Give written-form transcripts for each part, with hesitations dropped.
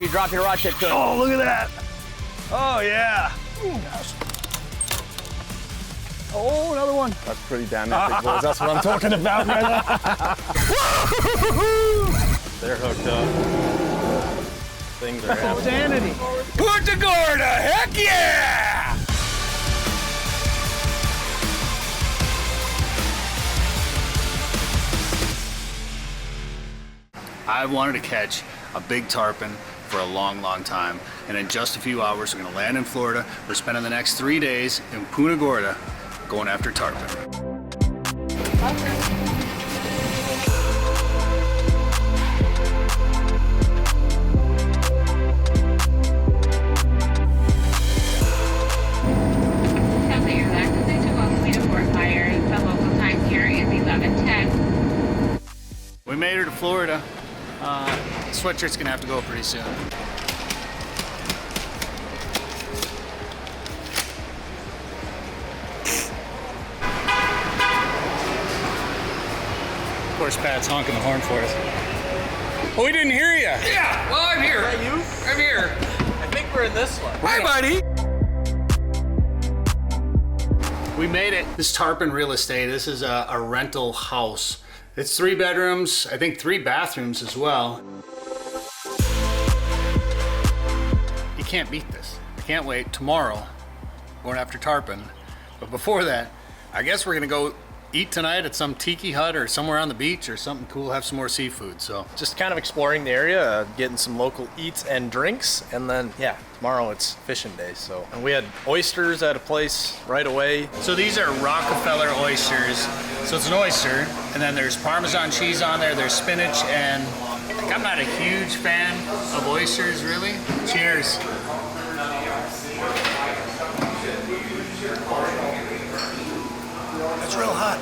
You drop your rod tip to it. Oh, look at that. Oh, yeah. Ooh, gosh. Oh, another one. That's pretty damn epic, boys. That's what I'm talking about right now. They're hooked up. Things are happening. Sanity. Punta Gorda, heck yeah! I've wanted to catch a big tarpon for a long, long time. And in just a few hours, we're gonna land in Florida. We're spending the next 3 days in Punta Gorda going after tarpon. We made her to Florida. Sweatshirt's gonna have to go pretty soon. Of course, Pat's honking the horn for us. Oh, we didn't hear you. Yeah, well, I'm here. Is that you? I'm here. I think we're in this one. Hi, buddy. We made it. This Tarpon Real Estate, this is a rental house. It's 3 bedrooms, I think 3 bathrooms as well. You can't beat this. I can't wait. Tomorrow, going after tarpon. But before that, I guess we're gonna go eat tonight at some tiki hut or somewhere on the beach or something cool, have some more seafood, so. Just kind of exploring the area, getting some local eats and drinks, and then, yeah, tomorrow it's fishing day, so. And we had oysters at a place right away. So these are Rockefeller oysters. So it's an oyster, and then there's Parmesan cheese on there, there's spinach, and like, I'm not a huge fan of oysters, really. Cheers. That's real hot.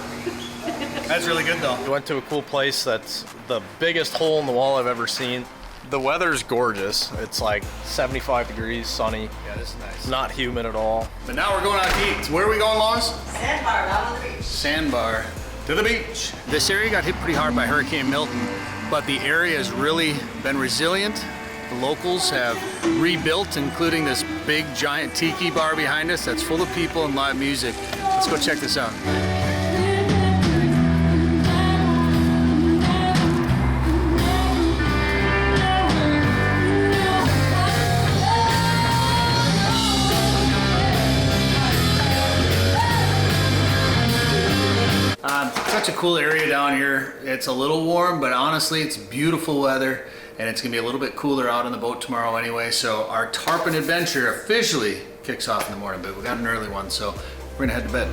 That's really good though. We went to a cool place that's the biggest hole in the wall I've ever seen. The weather's gorgeous. It's like 75 degrees, sunny. Yeah, this is nice. Not humid at all. But now we're going out to eat. Where are we going, Laws? SandBar, down on the beach. SandBar, to the beach. This area got hit pretty hard by Hurricane Milton, but the area has really been resilient. The locals have rebuilt, including this big giant tiki bar behind us that's full of people and live music. Let's go check this out. Such a cool area down here. It's a little warm, but honestly, it's beautiful weather, and it's gonna be a little bit cooler out on the boat tomorrow anyway, so our tarpon adventure officially kicks off in the morning, but we got an early one, so we're gonna head to bed.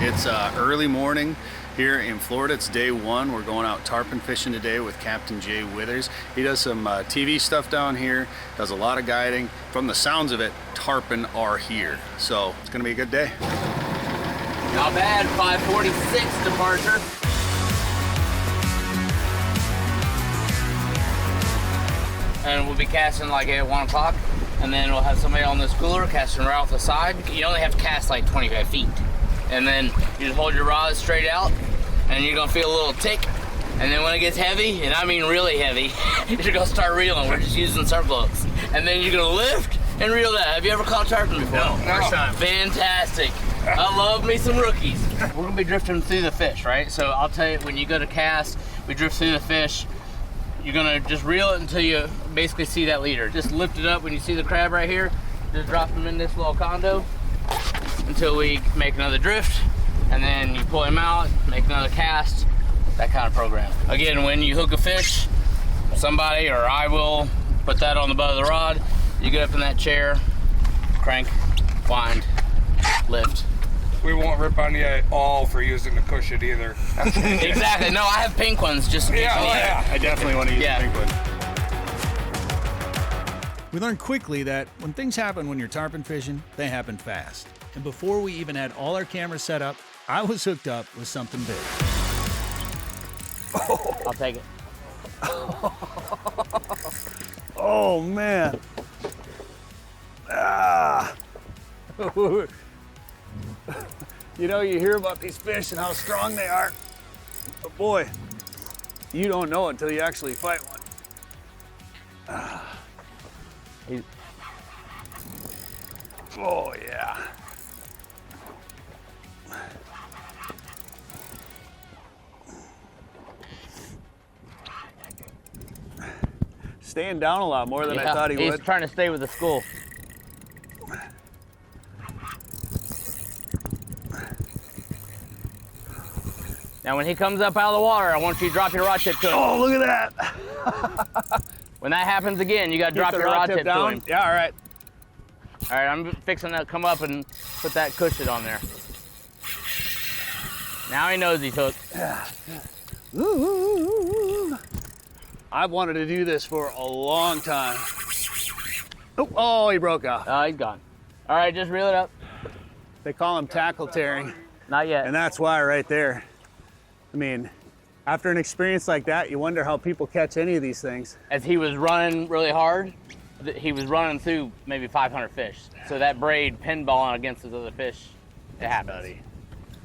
It's early morning here in Florida. It's day 1. We're going out tarpon fishing today with Captain Jay Withers. He does some TV stuff down here, does a lot of guiding. From the sounds of it, tarpon are here. So it's gonna be a good day. Not bad, 5:46 departure. And we'll be casting like at 1 o'clock, and then we'll have somebody on this cooler casting right off the side. You only have to cast like 25 feet. And then you just hold your rod straight out, and you're gonna feel a little tick. And then when it gets heavy, and I mean really heavy, you're gonna start reeling. We're just using surf hooks. And then you're gonna lift and reel that. Have you ever caught tarpon before? No, first time. Fantastic. I love me some rookies. We're gonna be drifting through the fish, right? So I'll tell you, when you go to cast, we drift through the fish. You're gonna just reel it until you basically see that leader. Just lift it up when you see the crab right here. Just drop him in this little condo until we make another drift, and then you pull him out, make another cast, that kind of program. Again, when you hook a fish, somebody or I will put that on the butt of the rod. You get up in that chair, crank, wind, lift. We won't rip on you at all for using the cushion either. Exactly. No, I have pink ones just in case you need it. Yeah. I definitely want to use Yeah. the big one. We learned quickly that when things happen when you're tarpon fishing, they happen fast. And before we even had all our cameras set up, I was hooked up with something big. I'll take it. Oh, man. Ah. You know, you hear about these fish and how strong they are. But boy, You don't know until you actually fight one. Oh yeah. Staying down a lot more than I thought he would. He's trying to stay with the school. Now when he comes up out of the water, I want you to drop your rod tip to him. Oh, look at that. When that happens again, you gotta drop your rod tip down to him. Yeah, all right. All right, I'm fixing to come up and put that cushion on there. Now he knows he's hooked. I've wanted to do this for a long time. Oh, he broke off. He's gone. All right, just reel it up. They call him tackle tearing, Not yet. and that's why right there. I mean, after an experience like that, you wonder how people catch any of these things. As he was running really hard, he was running through maybe 500 fish. So that braid pinballing against those other fish, it happens.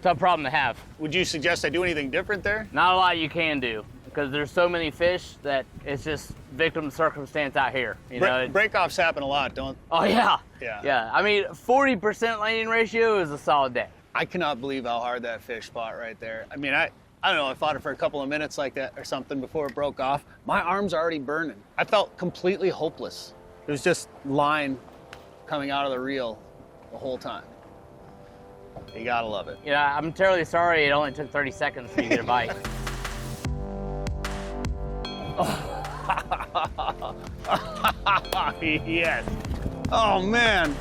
Tough problem to have. Would you suggest I do anything different there? Not a lot you can do because there's so many fish that it's just victim circumstance out here. You know. Breakoffs happen a lot, don't? Oh yeah. Yeah. Yeah. I mean, 40% landing ratio is a solid day. I cannot believe how hard that fish fought right there. I mean, I don't know, I fought it for a couple of minutes like that or something before it broke off. My arms are already burning. I felt completely hopeless. It was just line coming out of the reel the whole time. You gotta love it. Yeah, I'm terribly sorry it only took 30 seconds for you to get a bite. Yes. Oh man,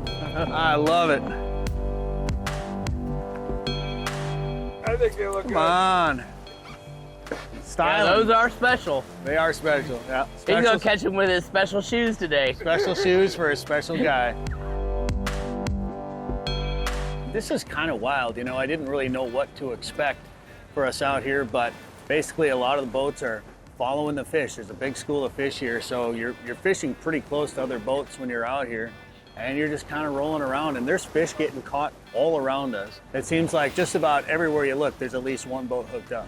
I love it. I think they look Come good. on. Yeah, Styling. those are special. They are special. Yeah. He's Special, gonna catch him with his special shoes today. special shoes for a special guy. This is kind of wild, you know. I didn't really know what to expect for us out here, but basically a lot of the boats are following the fish. There's a big school of fish here, so you're fishing pretty close to other boats when you're out here, and you're just kind of rolling around, and there's fish getting caught all around us. It seems like just about everywhere you look, there's at least one boat hooked up.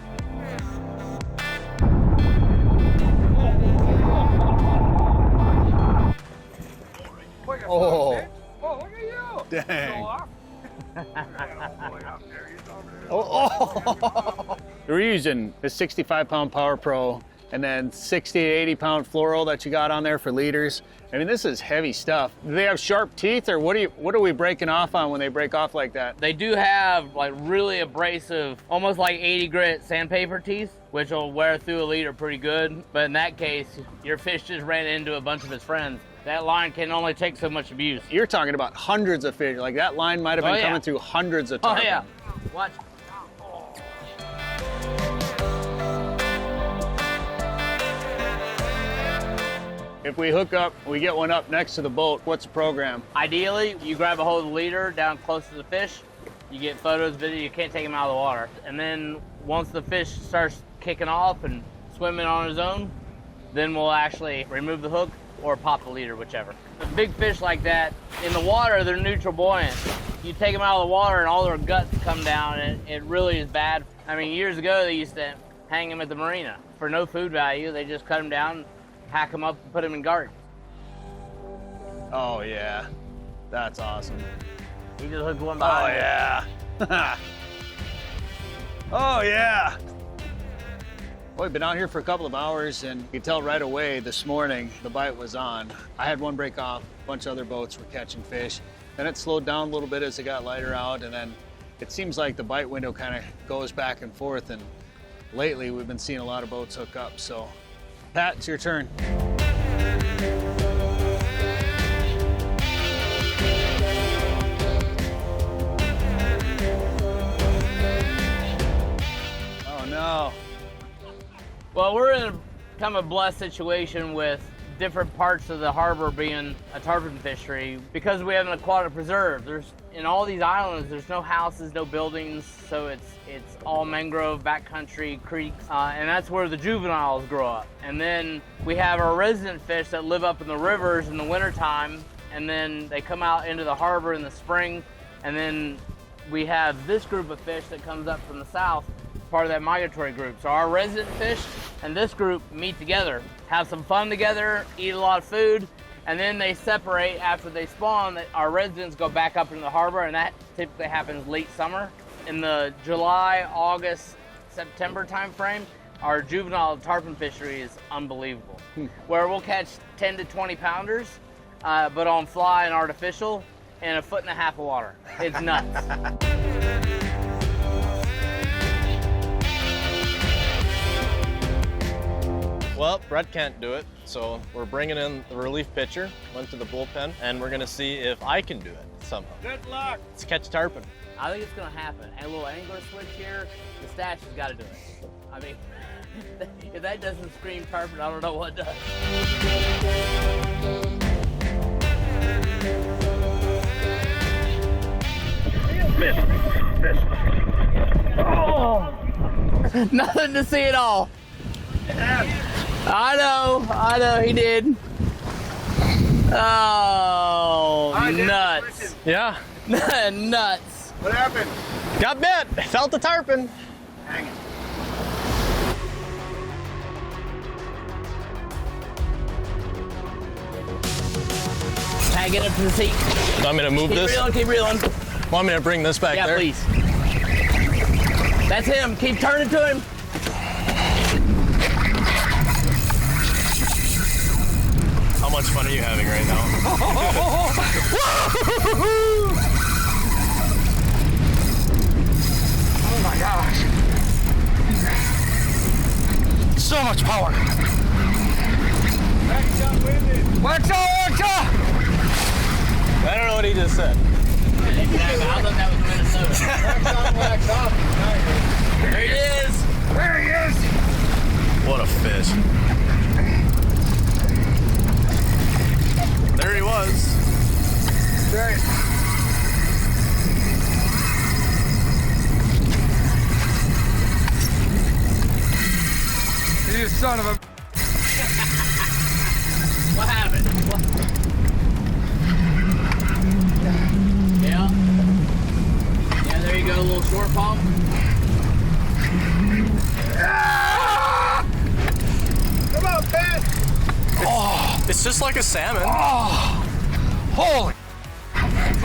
Oh, Oh, look at you. dang. Go off. Oh. We're using the 65-pound Power Pro and then 60 to 80-pound fluoro that you got on there for leaders. I mean, this is heavy stuff. Do they have sharp teeth, or what are we breaking off on when they break off like that? They do have like really abrasive, almost like 80 grit sandpaper teeth, which will wear through a leader pretty good. But in that case, your fish just ran into a bunch of his friends. That line can only take so much abuse. You're talking about hundreds of fish. Like that line might have been coming through hundreds of tarpon. Oh yeah, watch. If we hook up, we get one up next to the boat, what's the program? Ideally, you grab a hold of the leader down close to the fish, you get photos, video, you can't take him out of the water. And then once the fish starts kicking off and swimming on his own, then we'll actually remove the hook or pop the leader, whichever. A big fish like that, in the water, they're neutral buoyant. You take them out of the water and all their guts come down, and it really is bad. I mean, years ago, they used to hang them at the marina. For no food value, they just cut them down, hack them up, and put them in gardens. Oh yeah, that's awesome. You just hook one Oh behind it. yeah. Oh yeah. Well, we've been out here for a couple of hours, and you could tell right away this morning the bite was on. I had one break off, a bunch of other boats were catching fish. Then it slowed down a little bit as it got lighter out, and then it seems like the bite window kind of goes back and forth, and lately we've been seeing a lot of boats hook up. So Pat, it's your turn. Oh no. Well, we're in a kind of a blessed situation with different parts of the harbor being a tarpon fishery because we have an aquatic preserve. In all these islands, there's no houses, no buildings, so it's all mangrove, backcountry, creeks, and that's where the juveniles grow up. And then we have our resident fish that live up in the rivers in the wintertime, and then they come out into the harbor in the spring, and then we have this group of fish that comes up from the south part of that migratory group. So our resident fish and this group meet together, have some fun together, eat a lot of food, and then they separate after they spawn. Our residents go back up into the harbor, and that typically happens late summer. In the July, August, September time frame, our juvenile tarpon fishery is unbelievable. Where we'll catch 10 to 20 pounders, but on fly and artificial, in 1.5 feet of water. It's nuts. Well, Brett can't do it, so we're bringing in the relief pitcher. Went to the bullpen, and we're gonna see if I can do it somehow. Good luck. Let's catch tarpon. I think it's gonna happen. And a little angler switch here, the stash has gotta do it. I mean, if that doesn't scream tarpon, I don't know what does. Fish. Oh! Nothing to see at all. I know, he did. Oh, nuts. Yeah. Nuts. What happened? Got bit. Felt the tarpon. Hang it. Tag it up to the seat. Want me to move this? Keep reeling. Want me to bring this back there? Yeah, please. That's him. Keep turning to him. How much fun are you having right now? Oh my gosh. So much power. Watch out! I don't know what he just said. I thought that was Minnesota. There he is. There he is. What a fish. There he was. Right. You son of a... What happened? Yeah, there you go, a little short pump. Come on, Ben. Oh, it's just like a salmon. Oh, holy.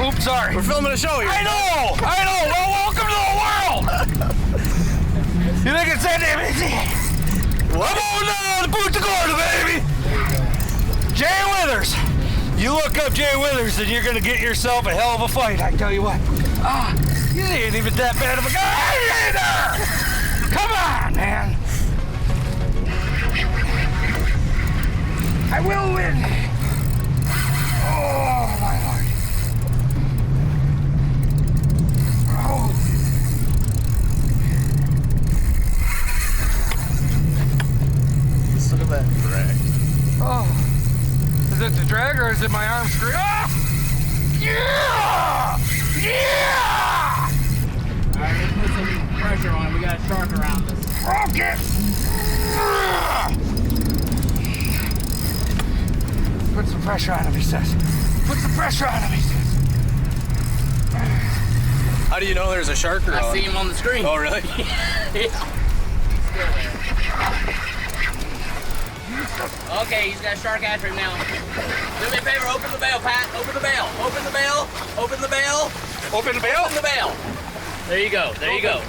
Oops, sorry. We're filming a show here. I know. Well, welcome to the world. You think it's that damn easy? Come on down to Punta Gorda, baby. Jay Withers. You look up Jay Withers and you're going to get yourself a hell of a fight, I tell you what. You ain't even that bad of a guy either. Come on, man. I will win. Oh, my Lord. Oh. Look at that drag. Oh. Is it the drag or is it my arm screw? Ah! Yeah! Yeah! All right, let's put some pressure on him. We got a shark around us. Okay. Put some pressure on him, he says. Put some pressure on him, he says. How do you know there's a shark around? I see him on the screen. Oh, really? Yeah. Okay, he's got a shark after him now. Do me a favor, open the bail, Pat. Open the bail. Open the bail. Open the bail. Open the bail? Open the bail. There you go. There you go.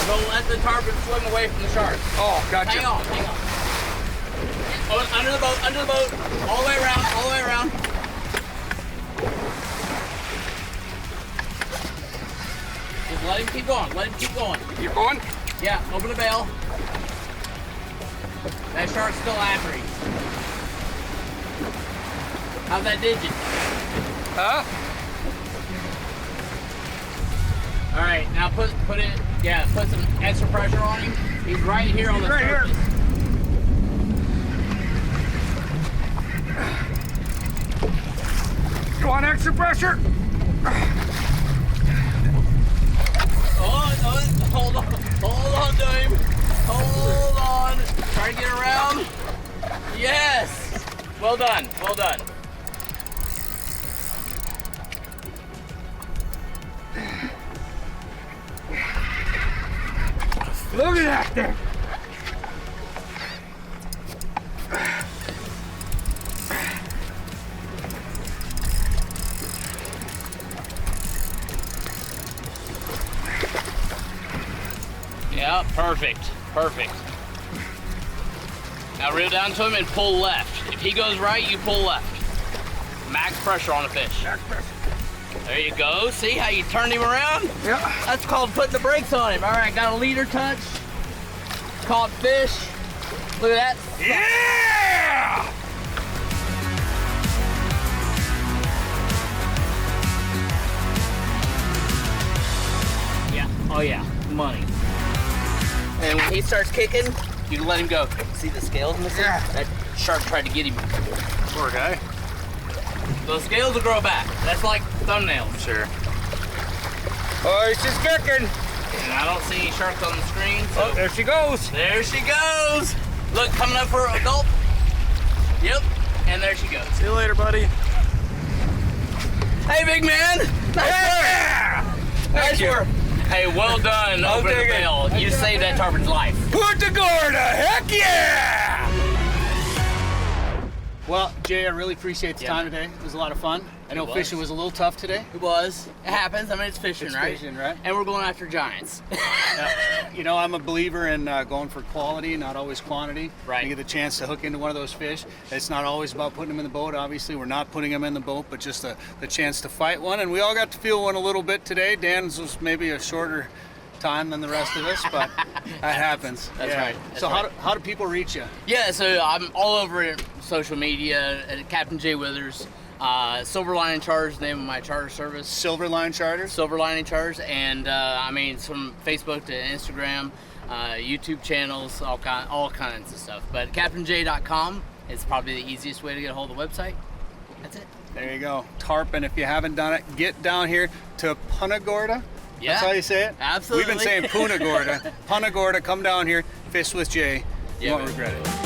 Don't let the tarpon swim away from the shark. Oh, gotcha. Hang on, hang on. Oh, under the boat, all the way around, all the way around. Just let him keep going, let him keep going. Keep going? Yeah, open the bail. That shark's still after him. How's that digit? Huh? All right, now put some extra pressure on him. He's right here on the surface. Here. You want extra pressure? Hold on, Dave. Hold on. Try to get around. Yes. Well done. Well done. Look at that thing. Yeah, perfect, perfect. Now reel down to him and pull left. If he goes right, you pull left. Max pressure on the fish. Max pressure. There you go. See how you turned him around? Yeah. That's called putting the brakes on him. All right, got a leader touch. Caught fish. Look at that. Yeah! Yeah. Oh yeah. Money. And when he starts kicking, you can let him go. See the scales missing? Yeah. That shark tried to get him. Poor guy. Those scales will grow back. That's like thumbnails. Sure. Oh, he's just kicking. And I don't see any sharks on the screen, so. Oh, there she goes. There she goes. Look, coming up for a gulp. Yep, and there she goes. See you later, buddy. Hey, big man. Nice work. Nice work. Hey, well done. Open the bail. You saved that tarpon's life. Punta Gorda, heck yeah! Well, Jay, I really appreciate the Yeah, time man. today. It was a lot of fun. I know was. fishing was a little tough today. It was. It happens. I mean, it's fishing, It's right? fishing, right? And we're going after giants. You know, I'm a believer in going for quality, not always quantity. Right. You get the chance to hook into one of those fish. It's not always about putting them in the boat. Obviously, we're not putting them in the boat, but just the chance to fight one. And we all got to feel one a little bit today. Dan's was maybe a shorter time than the rest of us, but that happens. That's right. That's So right. how do people reach you? Yeah, so I'm all over social media at Captain J Withers. Silver Lining Charters, name of my charter service. Silver Line Charters? Silver Lining Charters, and I mean, from Facebook to Instagram, YouTube channels, all kinds of stuff. But CaptainJ.com is probably the easiest way to get a hold of the website. That's it. There you go. Tarpon, if you haven't done it, get down here to Punta Gorda. Yeah. That's how you say it? Absolutely. We've been saying Punta Gorda. Punta Gorda, come down here, fish with Jay. You Yeah, won't man. regret it.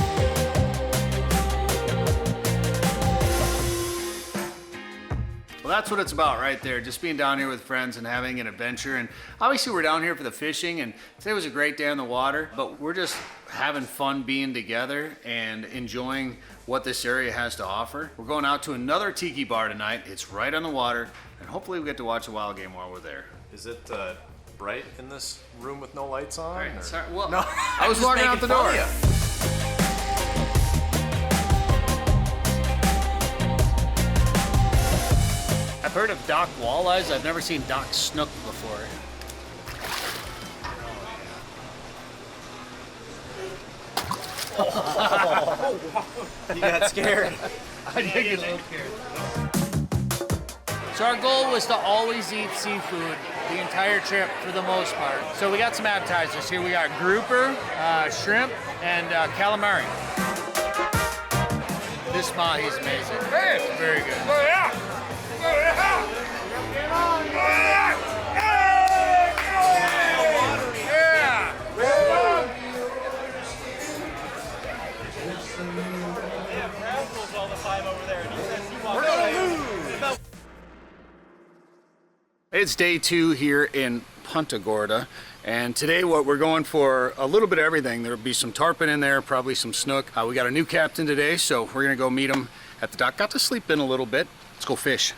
Well, that's what it's about right there, just being down here with friends and having an adventure. And obviously we're down here for the fishing, and today was a great day on the water, but we're just having fun being together and enjoying what this area has to offer. We're going out to another tiki bar tonight. It's right on the water, and hopefully we get to watch a wild game while we're there. Is it bright in this room with no lights on? All right, or- sorry, well, No, I was I'm just walking out making the fun door. of you. I've heard of dock walleyes. I've never seen dock snook before. You got scared. I did get a little scared. So our goal was to always eat seafood the entire trip for the most part. So we got some appetizers here. We got grouper, shrimp, and calamari. This mahi is amazing. Hey! Very good. Oh, yeah! Oh, yeah! Oh, yeah! It's day 2 here in Punta Gorda, and today what we're going for a little bit of everything. There'll be some tarpon in there, probably some snook. We got a new captain today, so we're gonna go meet him at the dock. Got to sleep in a little bit. Let's go fish.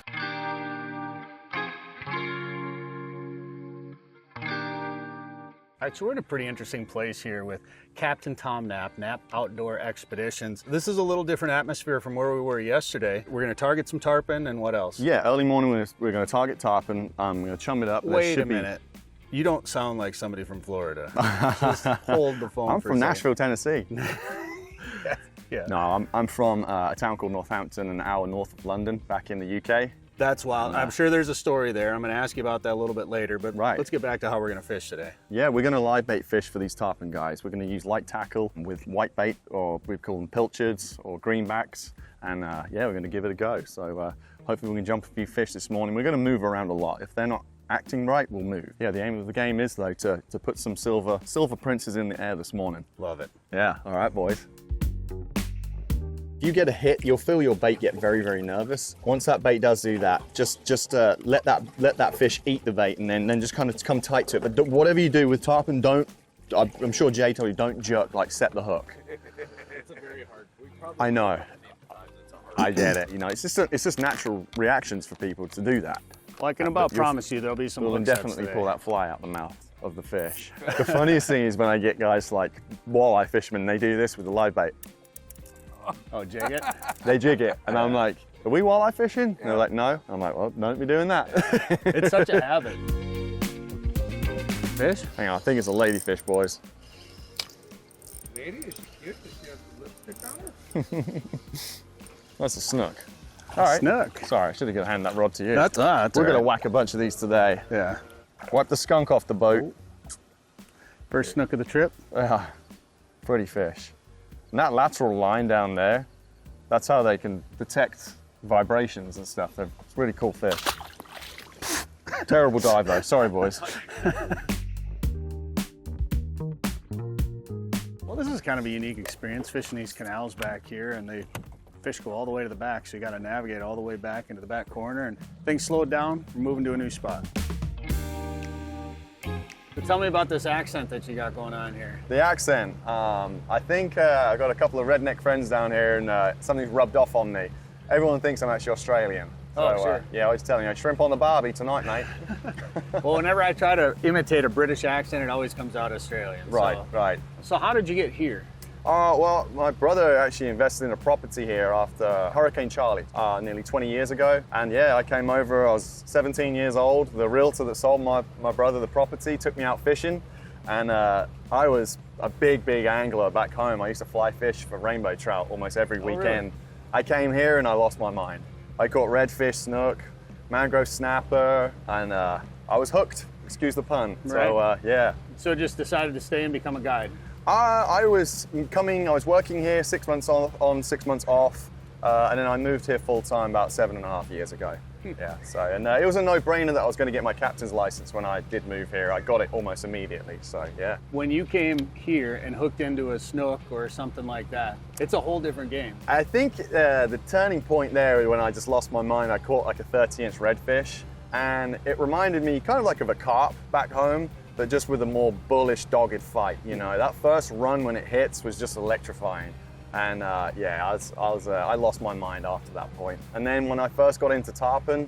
All right, so we're in a pretty interesting place here with Captain Tom Knapp, Knapp Outdoor Expeditions. This is a little different atmosphere from where we were yesterday. We're gonna target some tarpon, and what else? Yeah, early morning we're going to target tarpon. I'm going to chum it up. There Wait should a be- minute. You don't sound like somebody from Florida. Just hold the phone I'm for from a second. Nashville, Tennessee. Yeah. No, I'm from a town called Northampton, an hour north of London, back in the UK. That's wild. I'm sure there's a story there. I'm going to ask you about that a little bit later, but Right. let's get back to how we're going to fish today. Yeah, we're going to live bait fish for these tarpon guys. We're going to use light tackle with white bait, or we call them pilchards or greenbacks, and yeah, we're going to give it a go. So hopefully we can jump a few fish this morning. We're going to move around a lot. If they're not acting right, we'll move. Yeah, the aim of the game is though to put some silver princes in the air this morning. Love it. Yeah, all right, boys. If you get a hit, you'll feel your bait get very, very nervous. Once that bait does do that, just let that fish eat the bait, and then just kind of come tight to it. But whatever you do with tarpon, don't I'm sure Jay told you, don't jerk, like set the hook. It's a very hard. I know. I get it. You know, it's just natural reactions for people to do that. Well, I can about promise you there'll be some We'll hook sets definitely today. pull that fly out the mouth of the fish. The funniest thing is when I get guys like walleye fishermen, they do this with the live bait. Oh, jig it? They jig it, and I'm like, are we walleye fishing? And they're like, no. I'm like, well, don't be doing that. It's such a habit. Fish? Hang on, I think it's a ladyfish, boys. Lady, is she cute? Does she have lipstick on her? That's a snook. All right. Snook. Sorry, I should have handed that rod to you. That's We're all gonna right. whack a bunch of these today. Yeah. Wipe the skunk off the boat. First snook of the trip. Yeah, pretty fish. And that lateral line down there, that's how they can detect vibrations and stuff. It's really cool fish. Terrible dive though, sorry boys. Well, this is kind of a unique experience fishing these canals back here, and the fish go all the way to the back, so you got to navigate all the way back into the back corner, and things slowed down, we're moving to a new spot. So tell me about this accent that you got going on here. The accent, I think I got a couple of redneck friends down here and something's rubbed off on me. Everyone thinks I'm actually Australian. Oh, sure. Yeah, I was telling you, shrimp on the barbie tonight, mate. Well, whenever I try to imitate a British accent, it always comes out Australian. Right, so. right. So how did you get here? Well, my brother actually invested in a property here after Hurricane Charlie nearly 20 years ago. And yeah, I came over, I was 17 years old. The realtor that sold my brother the property took me out fishing. And I was a big angler back home. I used to fly fish for rainbow trout almost every weekend. Really? I came here and I lost my mind. I caught redfish, snook, mangrove snapper, and I was hooked, excuse the pun. Right. So yeah. So just decided to stay and become a guide. I was working here 6 months on, 6 months off, and then I moved here full time about 7.5 years ago. Yeah, so, and it was a no-brainer that I was going to get my captain's license when I did move here. I got it almost immediately, so yeah. When you came here and hooked into a snook or something like that, it's a whole different game. I think the turning point there when I just lost my mind, I caught like a 30-inch redfish, and it reminded me kind of like of a carp back home, but just with a more bullish, dogged fight. You know, that first run when it hits was just electrifying. And yeah, I lost my mind after that point. And then when I first got into tarpon,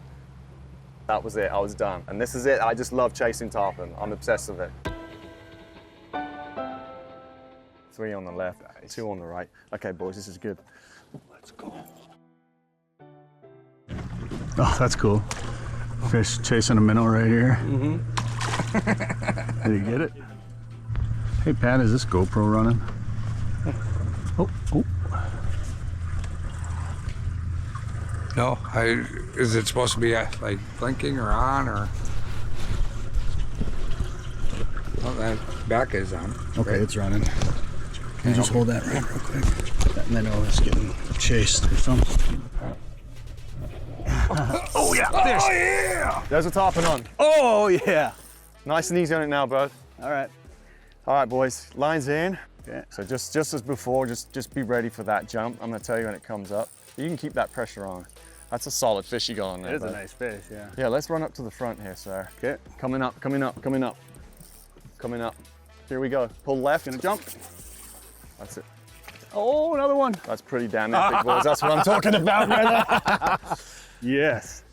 that was it, I was done. And this is it, I just love chasing tarpon. I'm obsessed with it. 3 on the left, 2 on the right. Okay, boys, this is good. Let's go. Oh, that's cool. Fish chasing a minnow right here. Mm-hmm. Did you get it? Hey, Pat, is this GoPro running? Oh. No, is it supposed to be like blinking or on or? Well, that back is on. Okay, right? it's running. Can you just hold that right real quick? That minnow is getting chased or something. Oh yeah, fish! Oh yeah! There's a tarpon on. Oh yeah! Nice and easy on it now, bud. All right. All right, boys, lines in. Okay. So just as before, just be ready for that jump. I'm gonna tell you when it comes up. You can keep that pressure on. That's a solid fish you got on there. It is a bud. nice fish, yeah. Yeah, let's run up to the front here, sir. Okay. Coming up. Here we go. Pull left. Gonna jump. That's it. Oh, another one. That's pretty damn epic, boys. That's what I'm talking about, brother. Yes.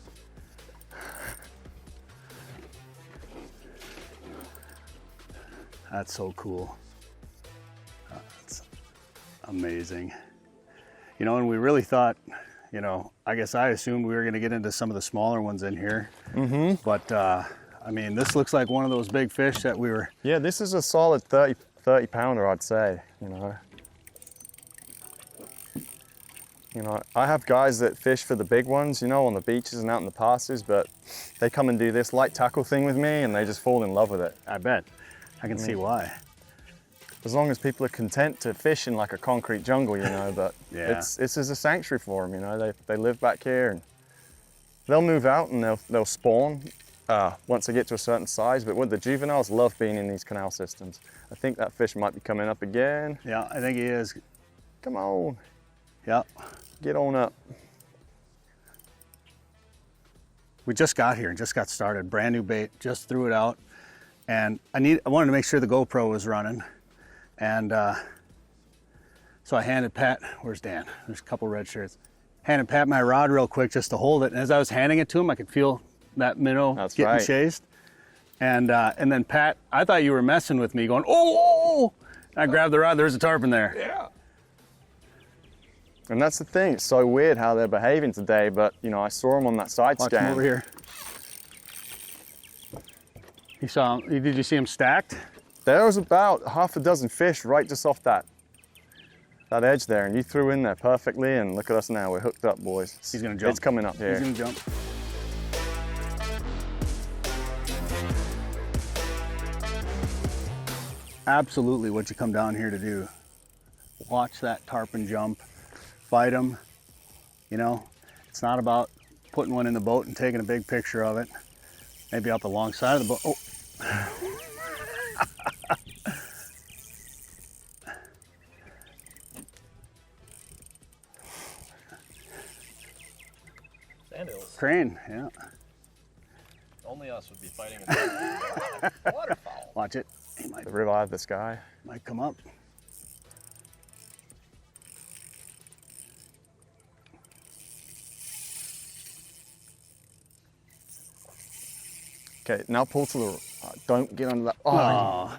That's so cool. That's amazing. You know, and we really thought, you know, I guess I assumed we were going to get into some of the smaller ones in here. Mm-hmm. But, I mean, this looks like one of those big fish that we were... Yeah, this is a solid 30 pounder, I'd say, you know. You know, I have guys that fish for the big ones, you know, on the beaches and out in the passes, but they come and do this light tackle thing with me and they just fall in love with it. I bet. I can see why. As long as people are content to fish in like a concrete jungle, you know, but Yeah. it's as a sanctuary for them, you know. They live back here and they'll move out and they'll spawn once they get to a certain size, but the juveniles love being in these canal systems. I think that fish might be coming up again. Yeah, I think he is. Come on, Yeah. get on up. We just got here and just got started. Brand new bait, just threw it out. And I wanted to make sure the GoPro was running. And so I handed Pat, where's Dan? There's a couple red shirts. Handed Pat my rod real quick just to hold it. And as I was handing it to him, I could feel that minnow getting chased. And then Pat, I thought you were messing with me, going, oh! And I grabbed the rod, there's a tarpon there. Yeah. And that's the thing, it's so weird how they're behaving today, but you know, I saw them on that side Watch scan. him over here. You saw him, did you see him stacked? There was about half a dozen fish right just off that edge there, and you threw in there perfectly, and look at us now, we're hooked up, boys. He's gonna jump. It's coming up here. He's gonna jump. Absolutely what you come down here to do. Watch that tarpon jump, fight him. You know, it's not about putting one in the boat and taking a big picture of it. Maybe up alongside of the boat. Oh. Sandhills. Crane, yeah. Only us would be fighting a waterfowl. Watch it. He might Revive this guy. come up. Okay, now pull to the, don't get under that. Oh.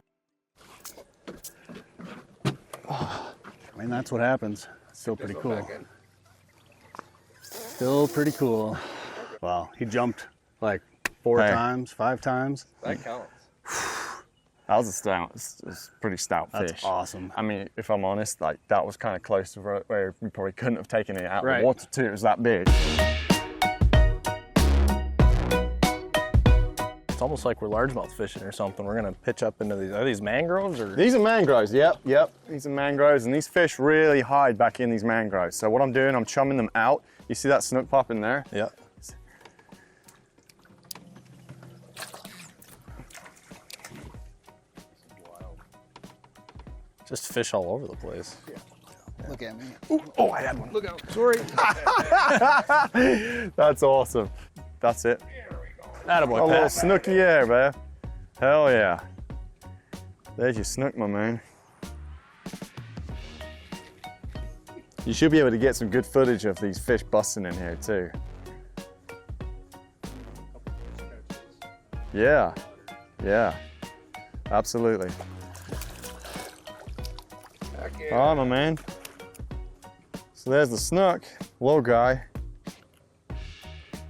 I mean, that's what happens. Still pretty cool. Still pretty cool. Wow, he jumped like 4 times, 5 times. That counts. That was a pretty stout fish. That's awesome. I mean, if I'm honest, like that was kind of close to where we probably couldn't have taken it out of Right. the water too. It was that big. It's almost like we're largemouth fishing or something. We're gonna pitch up into these. Are these mangroves or? These are mangroves, yep. These are mangroves, and these fish really hide back in these mangroves. So what I'm doing, I'm chumming them out. You see that snook pop in there? Yeah. Just fish all over the place. Look at me. Oh, I had one. Look out. Sorry. That's awesome. That's it. Attaboy, A little Pat. snooky air, man. Hell yeah. There's your snook, my man. You should be able to get some good footage of these fish busting in here too. Yeah, absolutely. All right, my man. So there's the snook, little guy.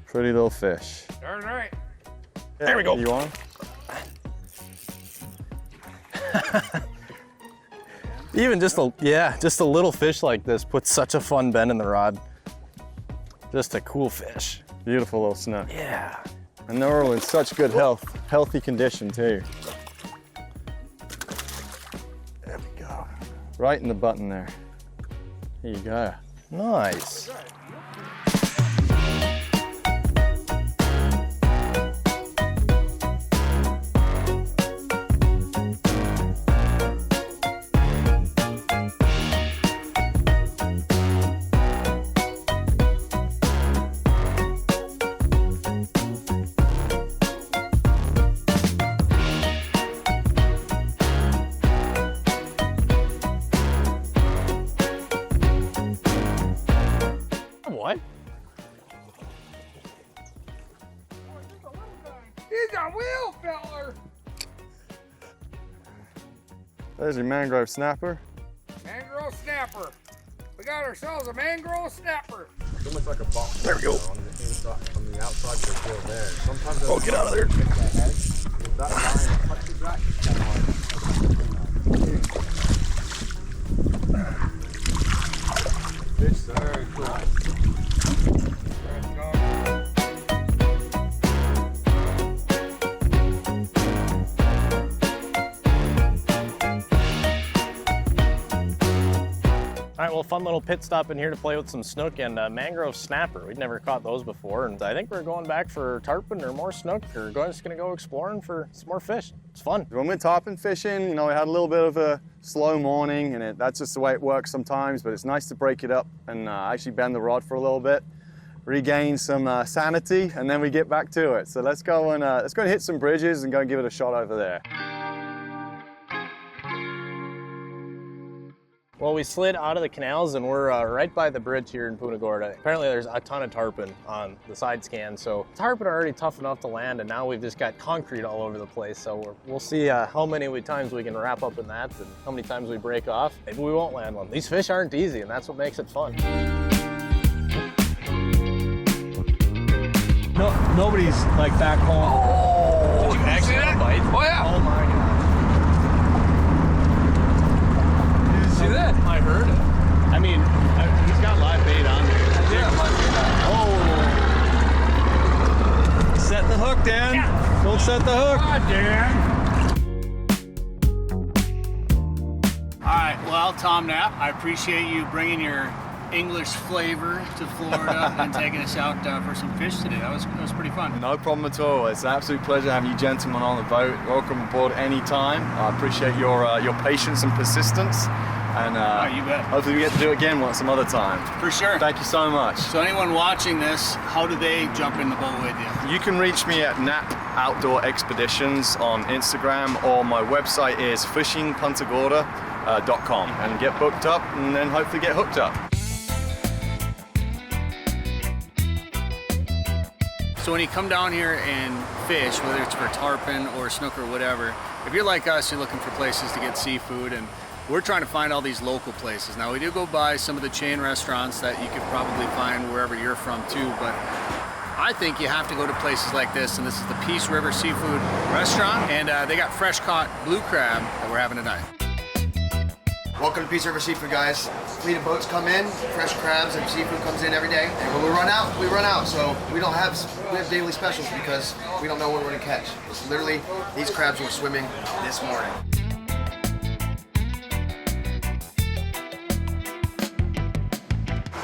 Pretty little fish. Darn right. Yeah, There we go. You on? Even just a little fish like this puts such a fun bend in the rod. Just a cool fish. Beautiful little snook. Yeah. And they're all in such good healthy condition too. There we go. Right in the button there. There you go. Nice. What? He's a wheel feller. There's your mangrove snapper. Mangrove snapper. We got ourselves a mangrove snapper. It's almost like a box. There we go. On the inside, on the outside, they're still there. Sometimes Oh, get out of there. if that line touches that, it's kind of hard. Fish very cool. All right, well, fun little pit stop in here to play with some snook and mangrove snapper. We'd never caught those before, and I think we're going back for tarpon or more snook, or just gonna go exploring for some more fish. It's fun. When we're tarpon fishing, you know, we had a little bit of a slow morning, and that's just the way it works sometimes, but it's nice to break it up and actually bend the rod for a little bit. regain some sanity, and then we get back to it. So let's go and hit some bridges and go and give it a shot over there. Well, we slid out of the canals and we're right by the bridge here in Punta Gorda. Apparently there's a ton of tarpon on the side scan, so tarpon are already tough enough to land, and now we've just got concrete all over the place. So we'll see how many times we can wrap up in that and how many times we break off. Maybe we won't land one. These fish aren't easy, and that's what makes it fun. No, nobody's like back home. Oh, did you actually bite? Oh yeah. Oh my God. See that? I heard it. I mean, he's got live bait on there. Yeah, Oh! Set the hook, Dan. Yeah. Don't set the hook. God, Dan. All right, well, Tom Knapp, I appreciate you bringing your English flavor to Florida and taking us out for some fish today. That was pretty fun. No problem at all. It's an absolute pleasure having you gentlemen on the boat. Welcome aboard anytime. I appreciate your patience and persistence. And you bet. Hopefully we get to do it again some other time. For sure. Thank you so much. So anyone watching this, how do they jump in the boat with you? You can reach me at Knapp Outdoor Expeditions on Instagram, or my website is fishingpuntagorda.com, and get booked up and then hopefully get hooked up. So when you come down here and fish, whether it's for tarpon or snook or whatever, if you're like us, you're looking for places to get seafood, and we're trying to find all these local places. Now we do go by some of the chain restaurants that you could probably find wherever you're from too, but I think you have to go to places like this, and this is the Peace River Seafood Restaurant, and they got fresh caught blue crab that we're having tonight. Welcome to Peace River Seafood, guys. Fleet of boats come in, fresh crabs and seafood comes in every day. And when we run out, we run out. So we have daily specials because we don't know what we're gonna catch. It's literally, these crabs were swimming this morning.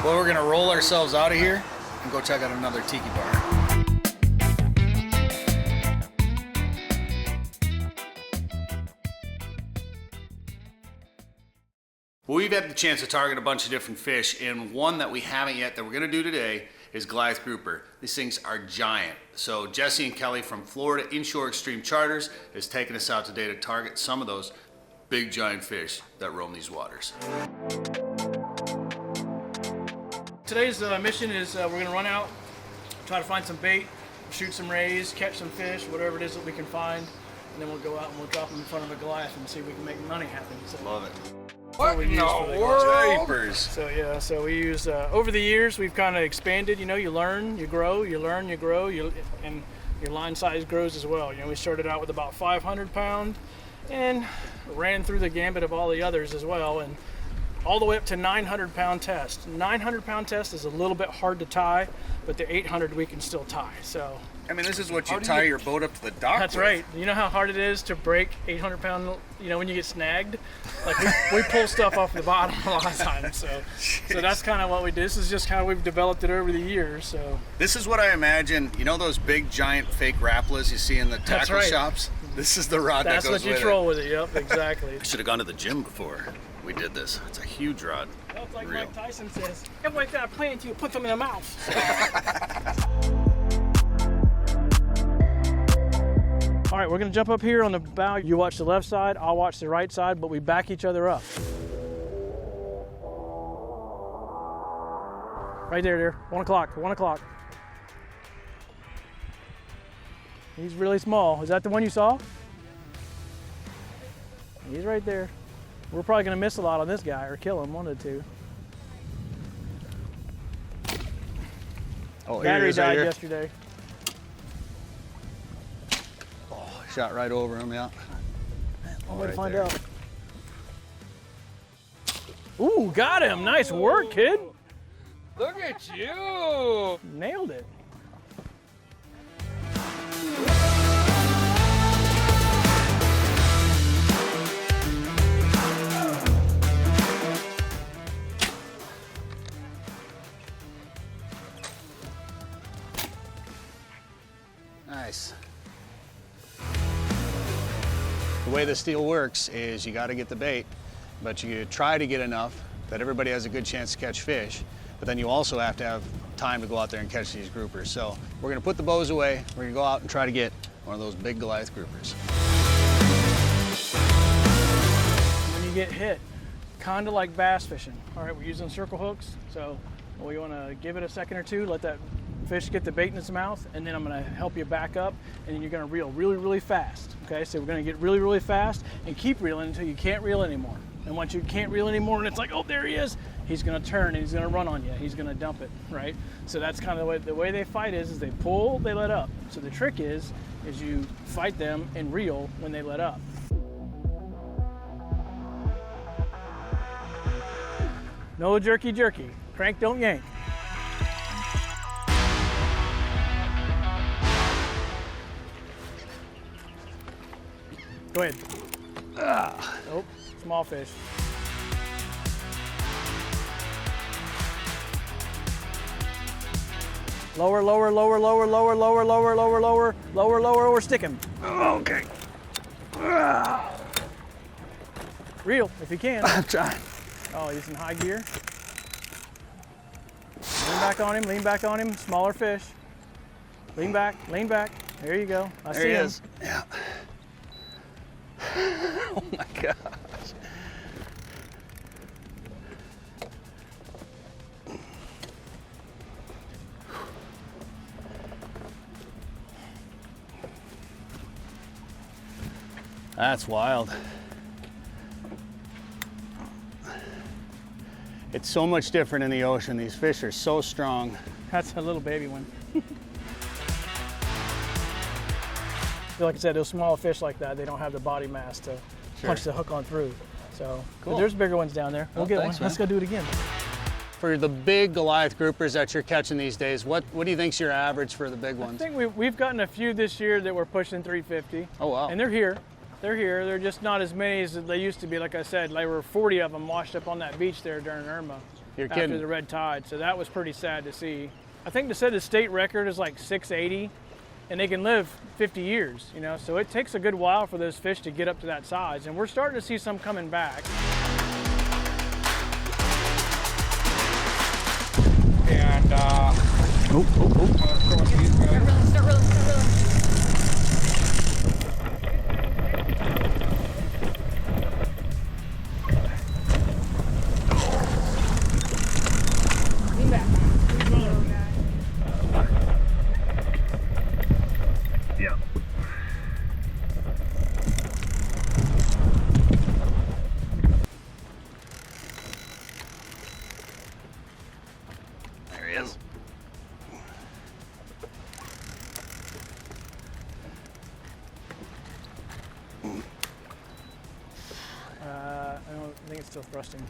Well, we're gonna roll ourselves out of here and go check out another tiki bar. Well, we've had the chance to target a bunch of different fish, and one that we haven't yet that we're gonna do today is Goliath Grouper. These things are giant. So Jesse and Kelly from Florida Inshore Extreme Charters is taking us out today to target some of those big giant fish that roam these waters. Today's mission is we're going to run out, try to find some bait, shoot some rays, catch some fish, whatever it is that we can find, and then we'll go out and we'll drop them in front of a Goliath and see if we can make money happen. So, love it. What in the world? So yeah, so we use, over the years we've kind of expanded, you know, you learn, you grow, and your line size grows as well. You know, we started out with about 500 pound and ran through the gambit of all the others as well, and all the way up to 900 pound test. 900 pound test is a little bit hard to tie, but the 800 we can still tie. So I mean, this is what you tie your boat up to the dock That's with. right. You know how hard it is to break 800 pound, you know, when you get snagged? Like we pull stuff off the bottom a lot of times. So that's kind of what we do. This is just how we've developed it over the years. So this is what I imagine, you know those big giant fake Rapplas you see in the tackle shops? This is the rod that goes with it. That's what you troll with it, yep, exactly. I should have gone to the gym before we did this. It's a huge rod. Well, it's like real. Mike Tyson says, everybody's got a plan until you put them in their mouth. All right, we're gonna jump up here on the bow. You watch the left side, I'll watch the right side, but we back each other up. Right there, 1 o'clock, 1 o'clock. He's really small. Is that the one you saw? He's right there. We're probably gonna miss a lot on this guy or kill him, one of the two. Oh, battery died yesterday. Oh, shot right over him, yeah. One way to find out. Ooh, got him. Nice work, kid. Look at you. Nailed it. Nice. The way this deal works is you got to get the bait, but you try to get enough that everybody has a good chance to catch fish, but then you also have to have time to go out there and catch these groupers. So we're gonna put the bows away. We're gonna go out and try to get one of those big Goliath groupers. When you get hit, kind of like bass fishing. All right, we're using circle hooks, so we want to give it a second or two, let that fish get the bait in its mouth, and then I'm going to help you back up, and then you're going to reel really, really fast. Okay, so we're going to get really, really fast and keep reeling until you can't reel anymore. And once you can't reel anymore, and it's like, oh, there he is, he's going to turn and he's going to run on you. He's going to dump it, right? So that's kind of the way they fight is they pull, they let up. So the trick is you fight them and reel when they let up. No jerky jerky. Crank, don't yank. Go ahead. Oh, small fish. Lower, lower, lower, lower, lower, lower, lower, lower, lower, lower, lower, we're sticking. Okay. Reel, if you can. I'm trying. Oh, he's in high gear. Lean back on him, lean back on him. Smaller fish. Lean back, lean back. There you go. I see him. There he is. Yeah. Oh my gosh. That's wild. It's so much different in the ocean. These fish are so strong. That's a little baby one. Like I said, those small fish like that, they don't have the body mass to punch the hook on through. So cool. There's bigger ones down there. We'll get one. Let's go do it again. For the big Goliath groupers that you're catching these days, what do you think's your average for the big ones? I think we've gotten a few this year that were pushing 350. Oh wow. And they're here. They're here. They're just not as many as they used to be. Like I said, there were 40 of them washed up on that beach there during Irma. You're after kidding. the red tide. So that was pretty sad to see. I think they said the state record is like 680, and they can live 50 years, you know? So it takes a good while for those fish to get up to that size, and we're starting to see some coming back. And Start reeling. Lean back. Yeah. There he is. I think it's still thrusting.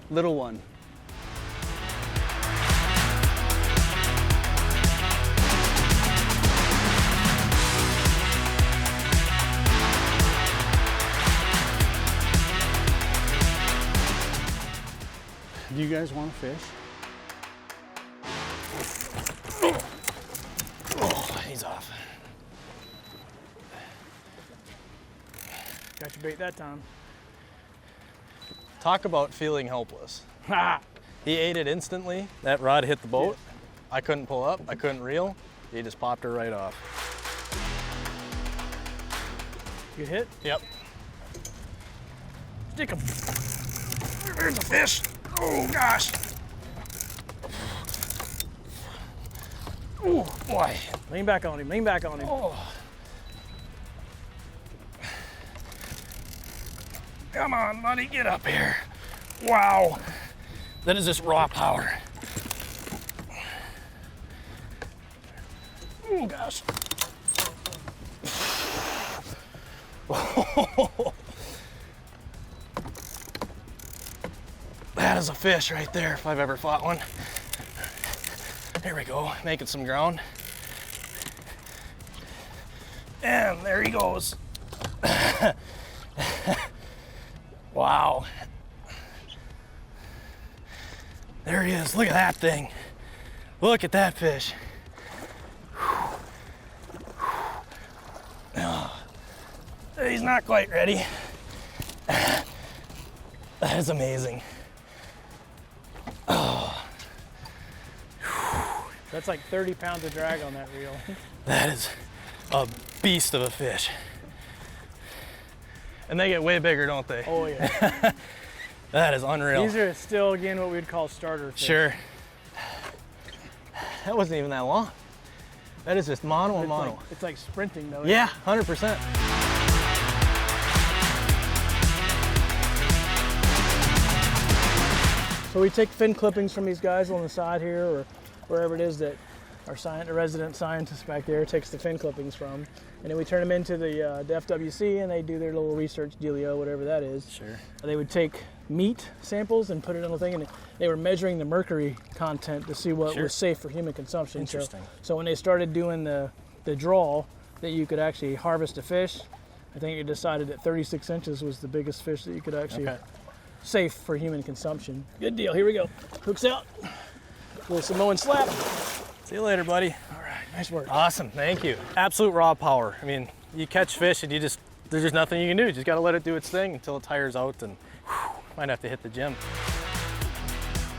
Little one. Do you guys want to fish? Oh, he's off. Got your bait that time. Talk about feeling helpless. Ha! He ate it instantly. That rod hit the boat. I couldn't pull up, I couldn't reel. He just popped her right off. Good hit? Yep. Stick him. there's a fish. Oh gosh. Oh boy. Lean back on him, lean back on him. Oh. Come on, buddy, get up here. Wow. That is just raw power. Oh gosh. That is a fish right there, if I've ever fought one. There we go, making some ground. And there he goes. Wow. There he is, look at that thing. Look at that fish. He's not quite ready. That is amazing. Oh. That's like 30 pounds of drag on that reel. That is a beast of a fish. And they get way bigger, don't they? Oh yeah. That is unreal. These are still, again, what we'd call starter fish. Sure. That wasn't even that long. That is just mono and mono. It's like sprinting though. Yeah, 100%. So we take fin clippings from these guys on the side here, or wherever it is that our resident scientist back there takes the fin clippings from, and then we turn them into the FWC, and they do their little research dealio, whatever that is. Sure. They would take meat samples and put it in a thing, and they were measuring the mercury content to see what was safe for human consumption. Interesting. So when they started doing the draw that you could actually harvest a fish, I think it decided that 36 inches was the biggest fish that you could actually safe for human consumption. Good deal. Here we go. Hooks out. Little Samoan slap. See you later, buddy. All right. Nice work. Awesome. Thank you. Absolute raw power. I mean, you catch fish and there's just nothing you can do. You just got to let it do its thing until it tires out, and might have to hit the gym.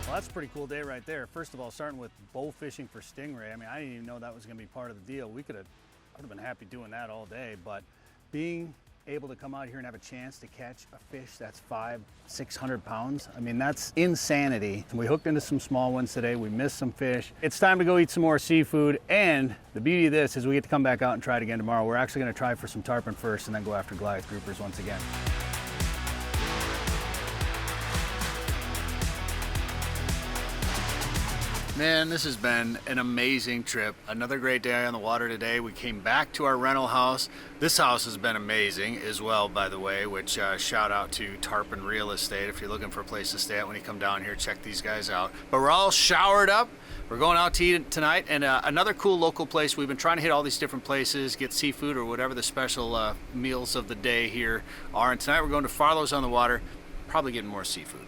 Well, that's a pretty cool day right there. First of all, starting with bow fishing for stingray. I mean, I didn't even know that was going to be part of the deal. I would have been happy doing that all day, but being able to come out here and have a chance to catch a fish that's 500-600 pounds, I mean, that's insanity. We hooked into some small ones today. We missed some fish. It's time to go eat some more seafood, and the beauty of this is we get to come back out and try it again tomorrow. We're actually going to try for some tarpon first and then go after Goliath groupers once again. Man, this has been an amazing trip. Another great day on the water today. We came back to our rental house. This house has been amazing as well, by the way, which shout out to Tarpon Real Estate. If you're looking for a place to stay at when you come down here, check these guys out. But we're all showered up. We're going out to eat tonight, and another cool local place. We've been trying to hit all these different places, get seafood or whatever the special meals of the day here are. And tonight we're going to Farlow's on the Water, probably getting more seafood.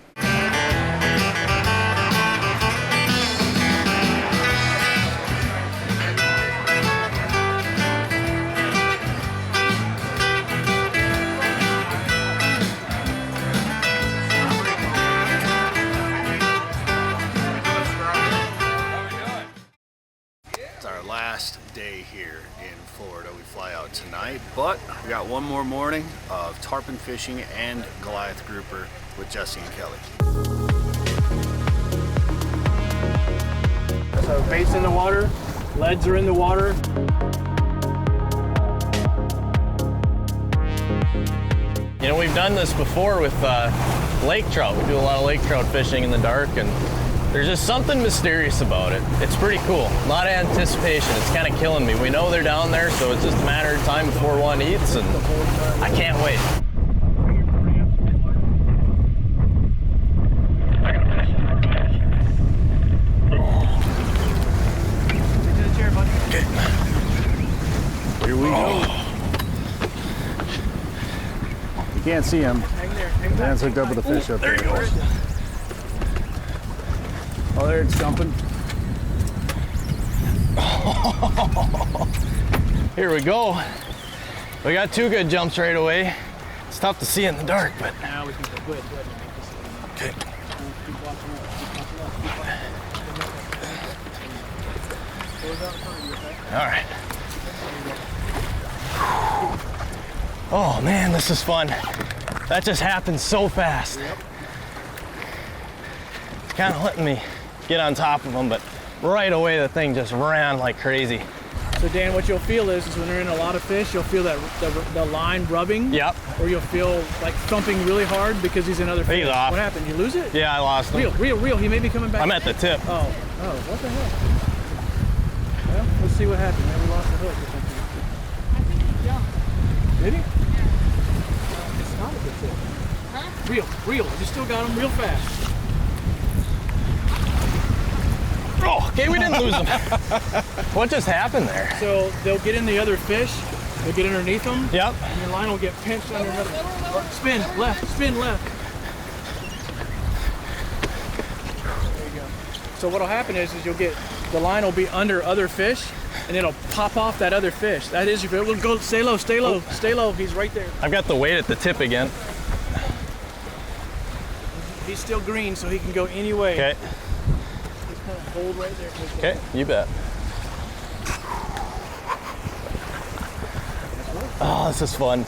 Last day here in Florida. We fly out tonight, but we got one more morning of tarpon fishing and Goliath grouper with Jesse and Kelly. So bait's in the water, leads are in the water. You know, we've done this before with lake trout. We do a lot of lake trout fishing in the dark, and there's just something mysterious about it. It's pretty cool. A lot of anticipation. It's kind of killing me. We know they're down there, so it's just a matter of time before one eats, and I can't wait. Okay. Here we go. You can't see him. Dan's hooked up with a fish up there. There he goes. Oh, there it's jumping. Here we go. We got two good jumps right away. It's tough to see in the dark, but now we can go good. Okay. All right. Oh man, this is fun. That just happened so fast. It's kind of letting me get on top of them, but right away the thing just ran like crazy. So Dan, what you'll feel is when you're in a lot of fish, you'll feel that the line rubbing. Yep. Or you'll feel like thumping really hard because he's another fish. He's off. What happened? You lose it? Yeah, I lost him. Real. He may be coming back. I'm at the tip. Oh, what the hell? Well, let's see what happened. Maybe we lost the hook or something. I think he jumped. Did he? Yeah. It's not a good tip. Huh? Real. You still got him real fast. Oh, okay, we didn't lose them. What just happened there? So they'll get in the other fish. They'll get underneath them. Yep. And your line will get pinched under another. Spin left. There you go. So what'll happen is you'll get the line will be under other fish, and it'll pop off that other fish. That is your fish. We'll go, stay low, stay low, stay low. He's right there. I've got the weight at the tip again. He's still green, so he can go any way. Okay. Just kind of hold right there. Okay, you bet. Oh, this is fun.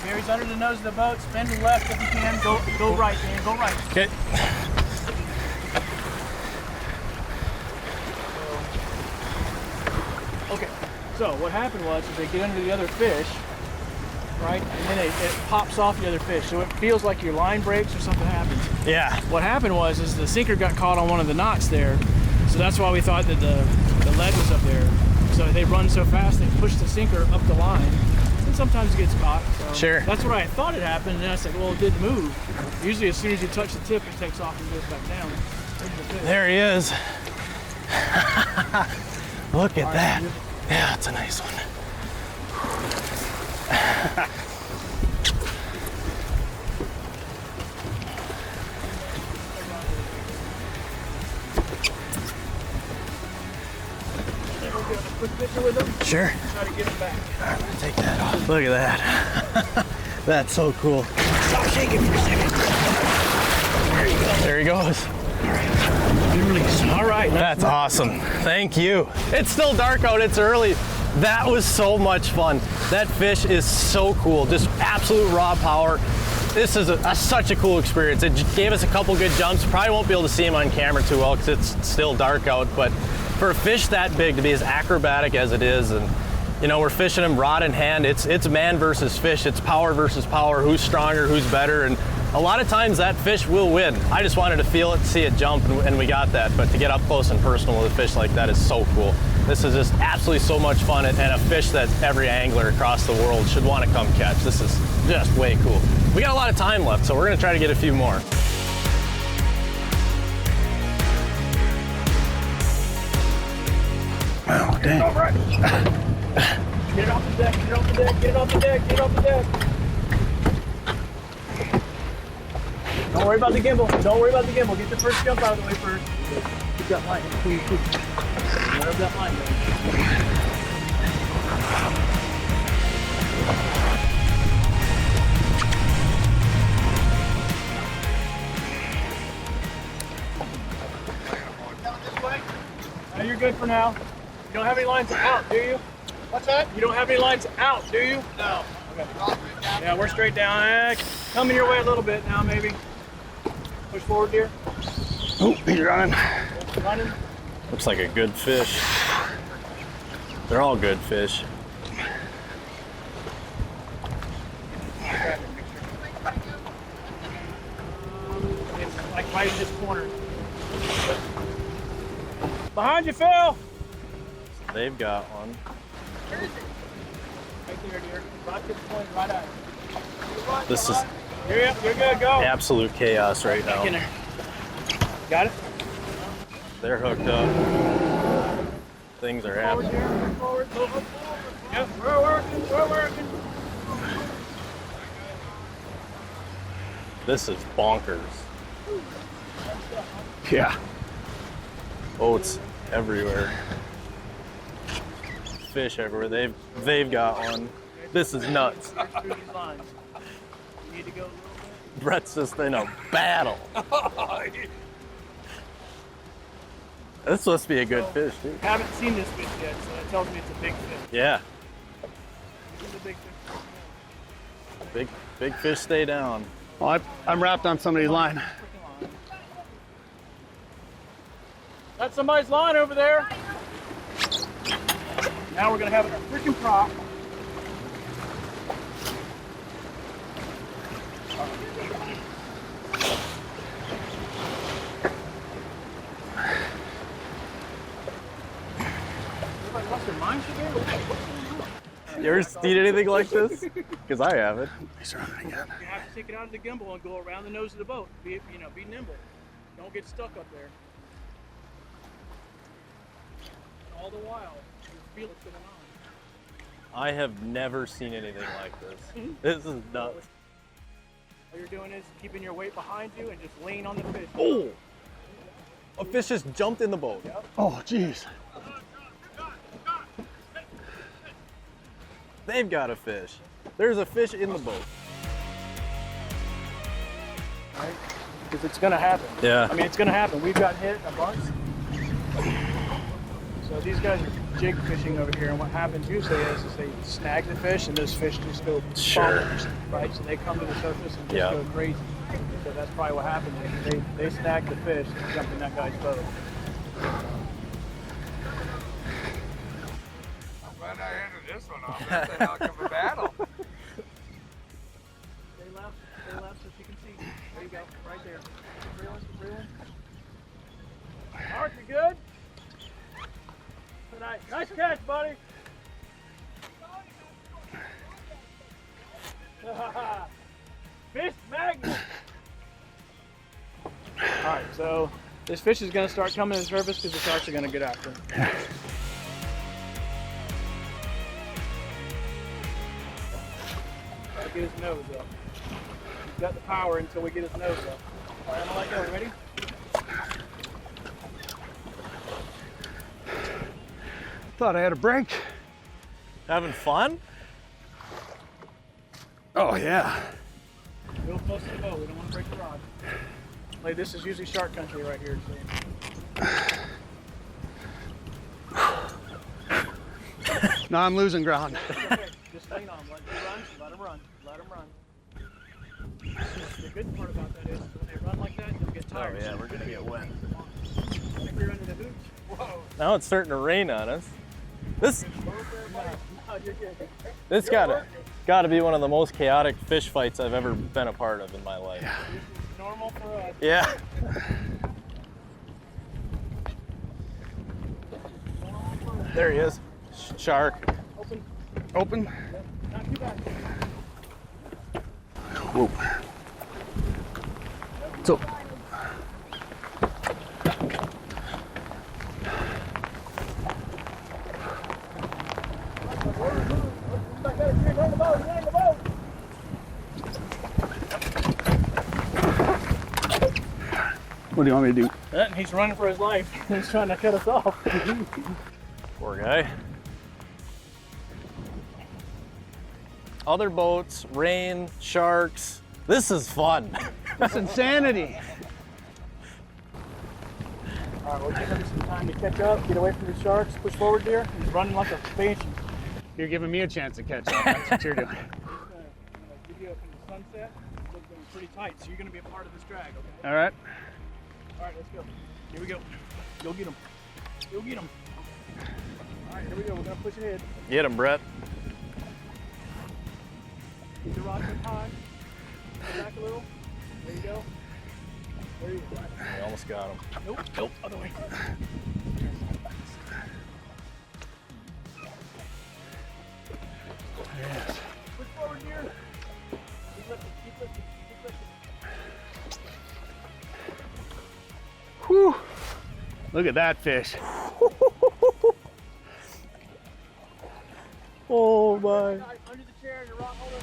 Here he's under the nose of the boat. Spin to the left if you can. Go right, man. Go right. Okay. Okay. So what happened was they get under the other fish, right? And then it pops off the other fish. So it feels like your line breaks or something happens. Yeah. What happened was the sinker got caught on one of the knots there. So that's why we thought that the lead was up there. So they run so fast, they push the sinker up the line. And sometimes it gets caught. So sure. That's what I thought had happened. And then I said, well, it did move. Usually as soon as you touch the tip, it takes off and goes back down. There he is. Look at that. Yeah, it's a nice one. Sure. Try to get him back. I'm gonna take that off. Look at that. That's so cool. Stop shaking for a second. There you go. There he goes. Good release. All right. That's awesome. Thank you. It's still dark out. It's early. That was so much fun. That fish is so cool. Just absolute raw power. This is such a cool experience. It gave us a couple good jumps. Probably won't be able to see him on camera too well because it's still dark out, but for a fish that big to be as acrobatic as it is, and you know, we're fishing him rod in hand. It's man versus fish. It's power versus power. Who's stronger, who's better, and a lot of times that fish will win. I just wanted to feel it, see it jump, and we got that. But to get up close and personal with a fish like that is so cool. This is just absolutely so much fun, and a fish that every angler across the world should want to come catch. This is just way cool. We got a lot of time left, so we're gonna try to get a few more. Oh, dang. All right. Get it off the deck, get it off the deck, get it off the deck, get it off the deck. Don't worry about the gimbal. Don't worry about the gimbal. Get the first jump out of the way first. Keep that line. Wherever that line goes. Down this way. Now you're good for now. You don't have any lines out, do you? What's that? You don't have any lines out, do you? No. Okay. Yeah, we're straight down. Coming your way a little bit now, maybe. Push forward, dear. Oh, he's running. Running. Looks like a good fish. They're all good fish. It's like right in this corner. Behind you, Phil. They've got one. Right there, dear. Right to the point, right out. This is You're good, go. absolute chaos right Back in now. there. Got it? They're hooked up. Things are Forward, happening. dear. Forward, forward. Yep, we're working, we're working. This is bonkers. Yeah. Boats everywhere. Fish everywhere. They've got one. This is nuts. Through these lines. You need to go a little bit. Brett's just in a battle. This supposed to be a good fish, dude. Haven't seen this fish yet, so that tells me it's a big fish. Yeah. This is a big fish. Big fish stay down. Well, I'm wrapped on somebody's line. That's somebody's line over there. Now we're gonna have a freaking prop. Everybody lost their mind today? You ever seen anything like this? Because I haven't. He's running again. You have to take it out of the gimbal and go around the nose of the boat. Be nimble. Don't get stuck up there. And all the while, you feel what's going on. I have never seen anything like this. This is nuts. All you're doing is keeping your weight behind you and just lean on the fish. Oh! A fish just jumped in the boat. Oh, jeez. They've got a fish. There's a fish in the boat. Because it's going to happen. Yeah. I mean, it's going to happen. We've got hit a bunch. So these guys are jig fishing over here, and what happens usually is they snag the fish, and those fish just go bonkers, right? So they come to the surface and just go crazy. So that's probably what happened. They snagged the fish and jumped in that guy's boat. I'm glad I ended this one off. That's the outcome of battle. Stay left so you can see. There you go, right there. Reeling. Mark, you good? Nice catch, buddy. Fish magnet. All right, so this fish is going to start coming to the surface because the sharks are going to get after him. Gotta get his nose up. He's got the power until we get his nose up. All right, I'm gonna let go. Ready? Thought I had a break. Having fun? Oh, yeah. Real close to the boat. We don't want to break the rod. Like, this is usually shark country right here. No, I'm losing ground. Okay. Just lean on him. Let him run. The good part about that is when they run like that, you'll get tired. Oh, yeah, we're going to get wet. I think we're under the hooch. Whoa. Now it's starting to rain on us. This got to be one of the most chaotic fish fights I've ever been a part of in my life. This is normal for us. Yeah. There he is. Shark. Open. Not too bad. Whoa. So. What do you want me to do? He's running for his life. He's trying to cut us off. Poor guy. Other boats, rain, sharks. This is fun. It's insanity. All right, we'll give him some time to catch up, get away from the sharks, push forward there. He's running like a banshee. You're giving me a chance to catch up. That's what you're doing. I'm gonna give you up in the sunset. It's looking pretty tight, so you're gonna be a part of this drag, okay? All right. All right, let's go. Here we go. Go get him. Go get him. All right, here we go. We're gonna push ahead. Get him, Brett. Keep the rod up high. Go back a little. There you go. There you go. We almost got him. Nope. Other way. Yes. Push forward here. Keep lifting. Keep lifting. Keep lifting. Whew. Look at that fish. Oh my. Under the chair, your rock holder.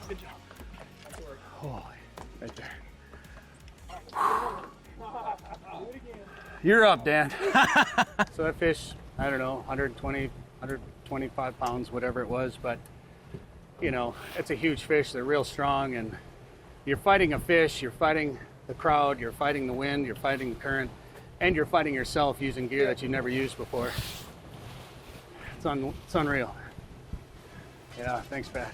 Good job. That's work. Holy, right there. Do it again. You're up, Dan. So that fish, I don't know, 120, 125 pounds, whatever it was, but you know, it's a huge fish. They're real strong, and you're fighting a fish, you're fighting the crowd, you're fighting the wind, you're fighting the current, and you're fighting yourself using gear that you've never used before. It's unreal. Yeah, thanks, Pat.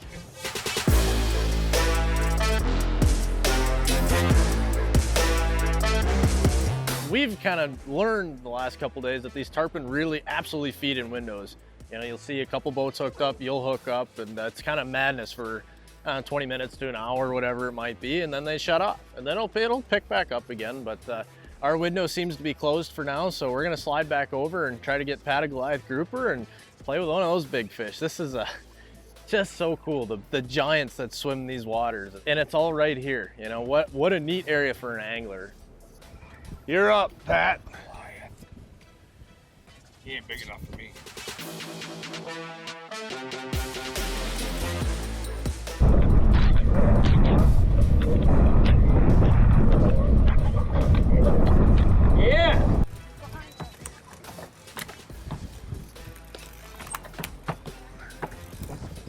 We've kind of learned the last couple days that these tarpon really absolutely feed in windows. You know, you'll see a couple boats hooked up, you'll hook up, and that's kind of madness for 20 minutes to an hour, whatever it might be, and then they shut off. And then it'll pick back up again, but our window seems to be closed for now, so we're gonna slide back over and try to get Pat a Goliath Grouper and play with one of those big fish. This is just so cool, the giants that swim these waters. And it's all right here. You know, what a neat area for an angler. You're up, Pat. He ain't big enough for me.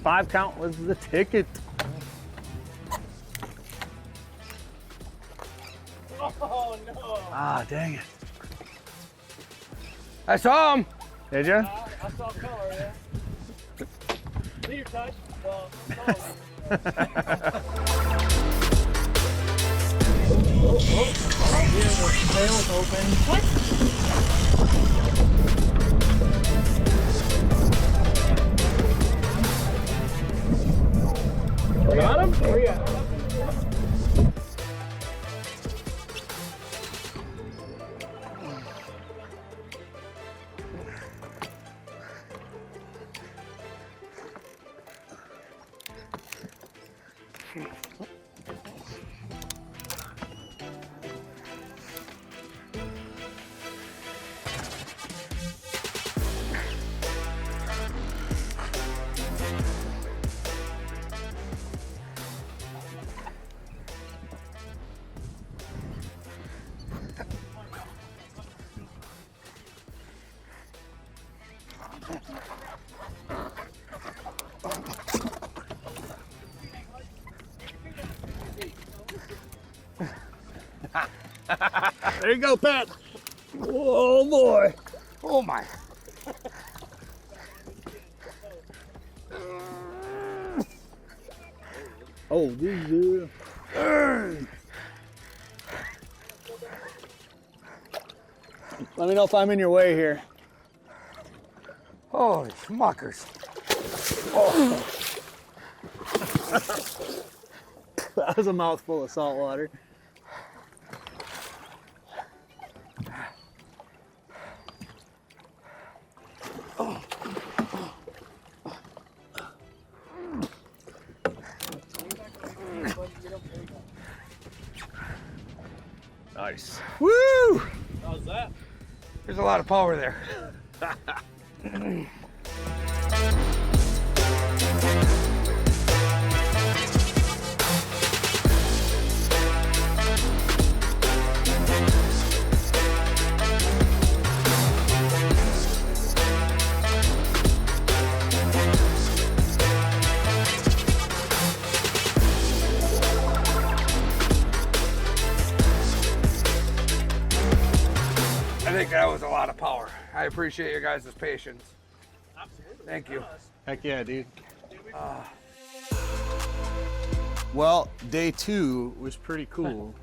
5 count was the ticket. Oh no! Ah, dang it. I saw him. Did you? I saw color, yeah. Leader touch. Well, the sail's open. What? Got him? Where you at? There you go, Pat. Oh boy. Oh my. Oh, this is Let me know if I'm in your way here. Holy schmuckers. Oh. That was a mouthful of salt water. Nice. Woo! How's that? There's a lot of power there. I think that was a lot of power. I appreciate your guys' patience. Absolutely. Thank you. Heck yeah, dude. Well, day 2 was pretty cool.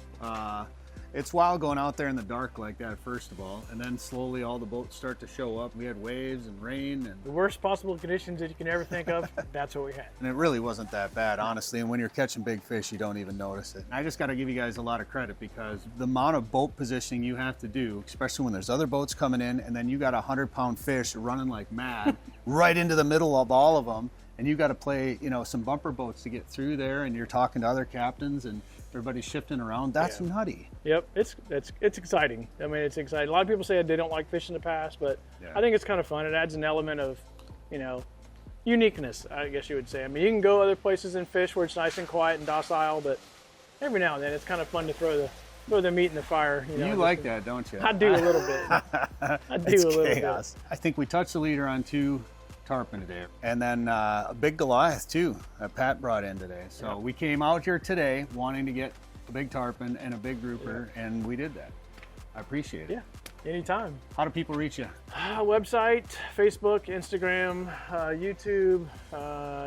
It's wild going out there in the dark like that, first of all, and then slowly all the boats start to show up. We had waves and rain, and The worst possible conditions that you can ever think of, that's what we had. it really wasn't that bad, honestly. And when you're catching big fish, you don't even notice it. I just got to give you guys a lot of credit, because the amount of boat positioning you have to do, especially when there's other boats coming in, and then you got a 100-pound fish running like mad right into the middle of all of them, and you got to play, you know, some bumper boats to get through there, and you're talking to other captains, and everybody's shifting around. That's nutty. Yep, it's exciting. I mean, it's exciting. A lot of people say they don't like fishing the pass, but Yeah. I think it's kind of fun. It adds an element of, you know, uniqueness, I guess you would say. I mean, you can go other places and fish where it's nice and quiet and docile, but every now and then it's kind of fun to throw the meat in the fire. You know, You like that, don't you? I do a little bit. I do It's a little chaos. I think we touched the leader on 2 tarpon today, and then a big Goliath too that Pat brought in today. So we came out here today wanting to get a big tarpon and a big grouper, and we did that. I appreciate it. Yeah, anytime. How do people reach you? Website, Facebook, Instagram, YouTube,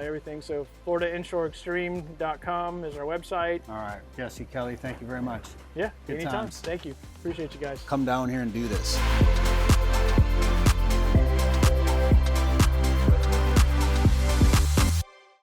everything. So FloridaInshoreExtreme.com is our website. All right, Jesse, Kelly, thank you very much. Yeah, Good anytime. times. Thank you. Appreciate you guys. Come down here and do this.